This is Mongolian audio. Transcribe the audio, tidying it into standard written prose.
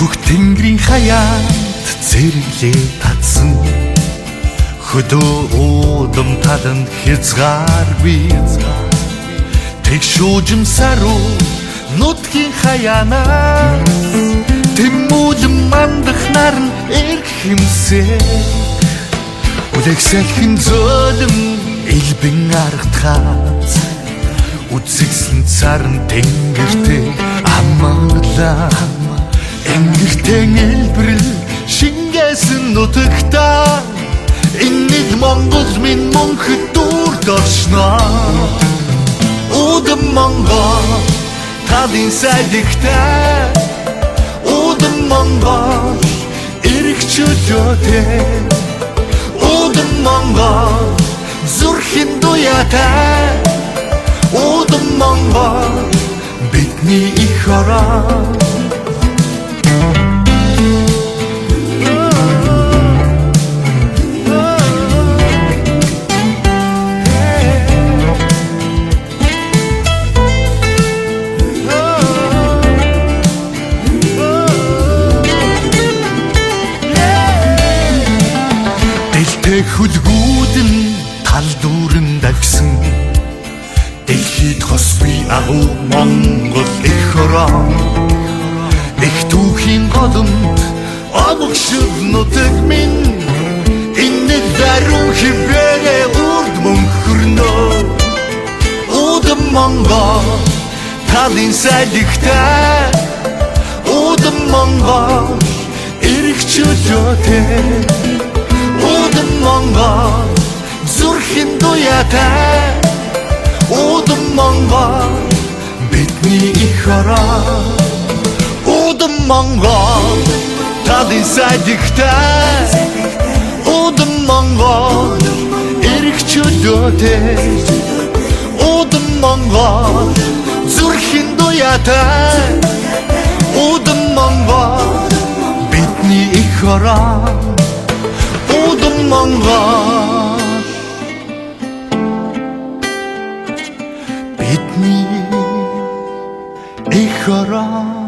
Хөх тэнгэрийн хаяад зэрэглээ татсан хөдөө уудам таланд хязгааргүй тэг шүүжимсар руу нутгийн хаяанаас тэмүүлэн мандах наран эрхэмсээ үлэгсэлхэн зөөлөн элбэн аргатхаас үзэгсэн царн тэнгэртэй амгалаа энгэртэн элбэрэл шингээсэн нутагтаа энэд Монгол минь мөнхөд дүүрд оршноо Удам Монгол талын сайдагтай Удам Монгол эрх чөлөөтэй Удам Монгол зүрхийн дуяатай Удам Монгол бидний их орон Хөлгүүд нь тал дүүрэн дагсан дэлхийд хосбий агуу Монгол их орон их түүхийн голомт амгшил нутаг минь энэд даруй хибээрээ урд мөнхөрнөө Удам Монгол талын сайдагтай Удам Монгол эрх чөлөөтэй Удам Монгол зүрхийн дуяатай Удам Монгол бидний их орон Удам Монгол талын сайдагтай Удам Монгол эрх чөлөөтэй Удам Монгол зүрхийн дуяатай Удам Монгол бидний их орон Удам Монгол бидний их орон